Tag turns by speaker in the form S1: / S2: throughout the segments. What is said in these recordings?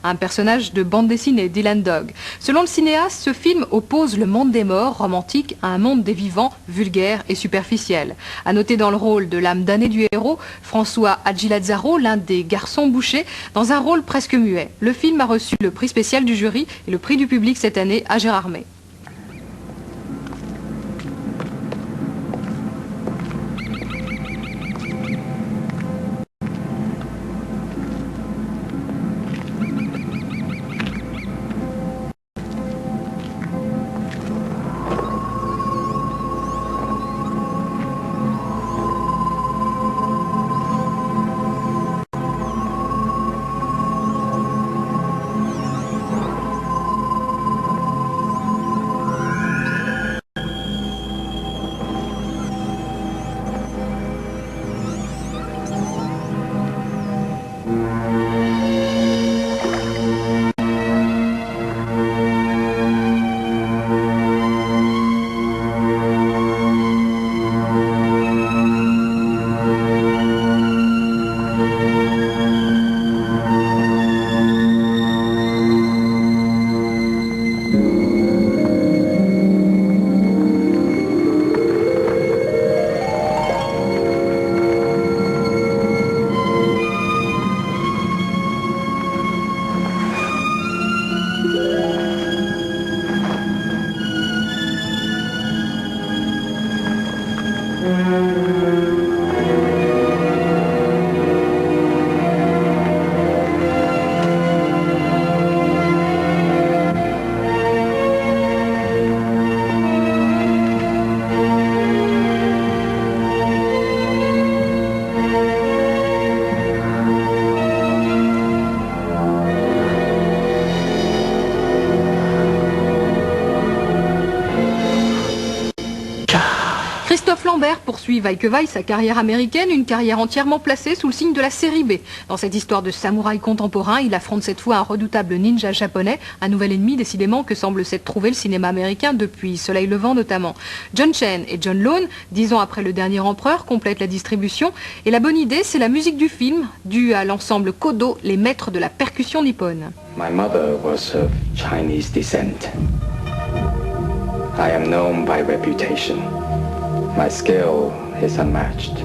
S1: un personnage de bande dessinée, Dylan Dog. Selon le cinéaste, ce film oppose le monde des morts, romantique, à un monde des vivants, vulgaire et superficiel. À noter dans le rôle de l'âme damnée du héros, François Hadjilazzaro, l'un des garçons bouchers, dans un rôle presque muet. Le film a reçu le prix spécial du jury et le prix du public cette année à Gérardmer. Christophe Lambert poursuit vaille que vaille sa carrière américaine, une carrière entièrement placée sous le signe de la série B. Dans cette histoire de samouraï contemporain, il affronte cette fois un redoutable ninja japonais, un nouvel ennemi décidément que semble s'être trouvé le cinéma américain depuis Soleil Levant notamment. John Chen et John Lone, 10 ans après Le Dernier Empereur, complètent la distribution. Et la bonne idée, c'est la musique du film, due à l'ensemble Kodo, les maîtres de la percussion nippone.
S2: My mother was of Chinese descent. I am known by reputation. My skill is unmatched.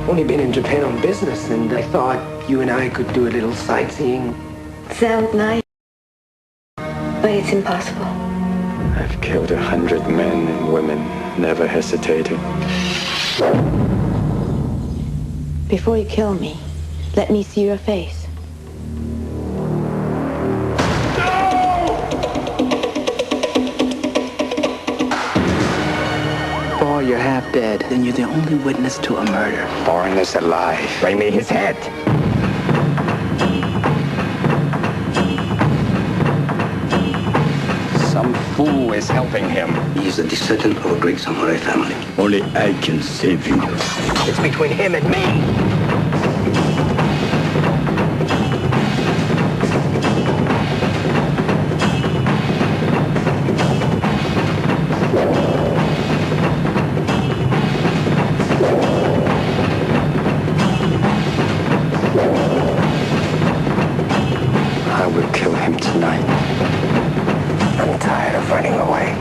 S3: Only been in Japan on business, and I thought you and I could do a little sightseeing.
S4: Sounds nice, but it's impossible.
S2: I've killed 100 men and women, never hesitating.
S4: Before you kill me, let me see your face.
S3: Oh, you're half dead. Then you're the only witness to a murder.
S2: Foreigners alive. Bring me his head. Some fool is helping him.
S5: He is a descendant of a great samurai family. Only I can save you.
S3: It's between him and me.
S2: I will kill him tonight. I'm tired of running away.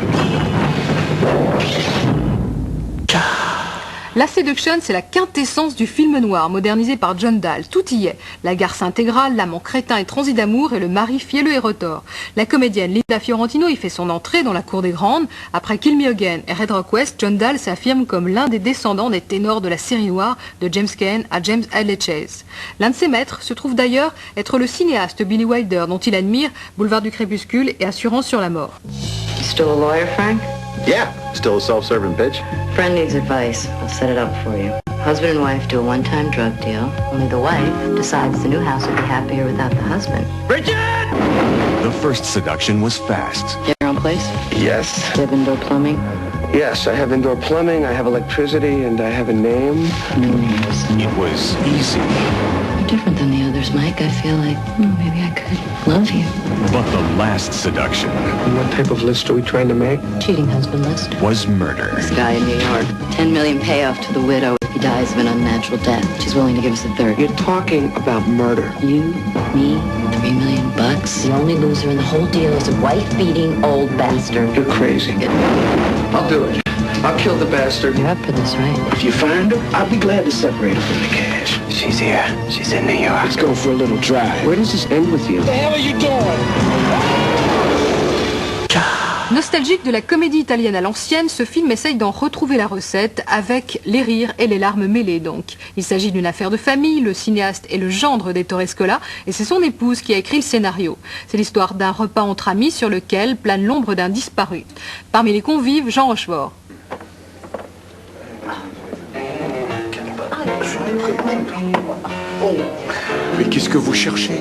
S1: La Seduction, c'est la quintessence du film noir, modernisé par John Dahl. Tout y est. La garce intégrale, l'amant crétin et transi d'amour et le mari fielleux et retors. La comédienne Linda Fiorentino y fait son entrée dans la cour des grandes. Après Kill Me Again et Red Rock West, John Dahl s'affirme comme l'un des descendants des ténors de la série noire, de James Cain à James Hadley Chase. L'un de ses maîtres se trouve d'ailleurs être le cinéaste Billy Wilder, dont il admire Boulevard du Crépuscule et Assurance sur la mort.
S6: Still a lawyer, Frank?
S7: Yeah, still a self-serving bitch.
S6: Friend needs advice. I'll set it up for you. Husband and wife do a one-time drug deal. Only the wife decides the new house would be happier without the husband.
S7: Bridget!
S8: The first seduction was fast.
S6: Get your own place?
S2: Yes.
S6: Do you have indoor plumbing?
S3: Yes, I have indoor plumbing, I have electricity, and I have a name.
S6: No names.
S8: It was easy,
S6: You're different than the others, Mike. I feel like maybe I could love you.
S8: but the last seduction
S3: What type of list are we trying to make?
S6: Cheating husband list.
S8: was murder.
S6: This guy in New York. 10 million payoff to the widow. He dies of an unnatural death. She's willing to give us a third.
S3: You're talking about murder.
S6: You, me, $3 million. The only loser in the whole deal is a wife-beating old bastard.
S3: You're crazy. I'll do it. I'll kill the bastard.
S6: You're up for this, right?
S5: If you find her, I'll be glad to separate her from the cash.
S2: She's here. She's in New York.
S3: Let's go for a little drive. Where does this end with you?
S1: Nostalgique de la comédie italienne à l'ancienne, ce film essaye d'en retrouver la recette avec les rires et les larmes mêlées donc. Il s'agit d'une affaire de famille, le cinéaste est le gendre d'Ettore Scola et c'est son épouse qui a écrit le scénario. C'est l'histoire d'un repas entre amis sur lequel plane l'ombre d'un disparu. Parmi les convives, Jean Rochefort.
S9: Mais qu'est-ce que vous cherchez?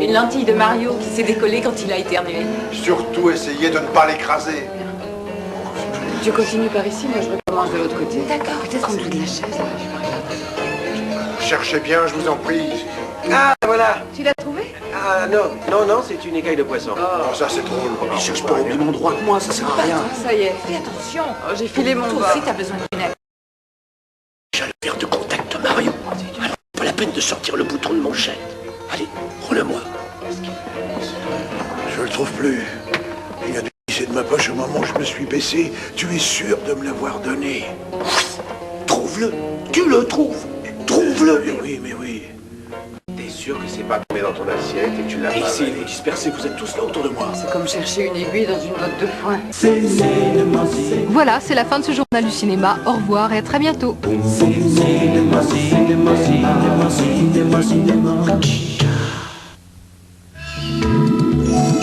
S10: Une lentille de Mario qui s'est décollée quand il a éternué.
S9: Surtout essayez de ne pas l'écraser.
S10: Tu continues par ici, moi je recommence de l'autre côté.
S6: D'accord, peut-être en dessous de la chaise.
S9: Cherchez bien, je vous en prie.
S3: Ah, voilà.
S10: Tu l'as trouvé?
S3: Ah, non, c'est une écaille de poisson.
S9: Oh, ça c'est drôle.
S5: Il cherche pas au même endroit que moi, ça sert à rien.
S10: Ça y est, fais attention. Oh, j'ai filé mon
S6: Toi
S10: bas.
S6: aussi, t'as besoin d'une aide.
S5: J'ai le verre de contact de Mario. Alors, pas la peine de sortir le bouton de manchette. Allez, rends-le-moi.
S9: Je le trouve plus. Il a glissé de ma poche au moment où je me suis baissé. Tu es sûr de me l'avoir donné?
S5: Trouve-le. Tu le trouves. Trouve-le.
S9: Mais oui.
S7: T'es sûr que c'est pas tombé dans ton assiette et que tu l'as
S5: Et
S7: pas
S5: ici,
S7: avalé?
S5: vous dispersez, vous êtes tous là autour de moi.
S10: C'est comme chercher une aiguille dans une botte de foin.
S1: Voilà, c'est la fin de ce journal du cinéma. Au revoir et à très bientôt.
S5: Cinéma, cinéma, cinéma, cinéma.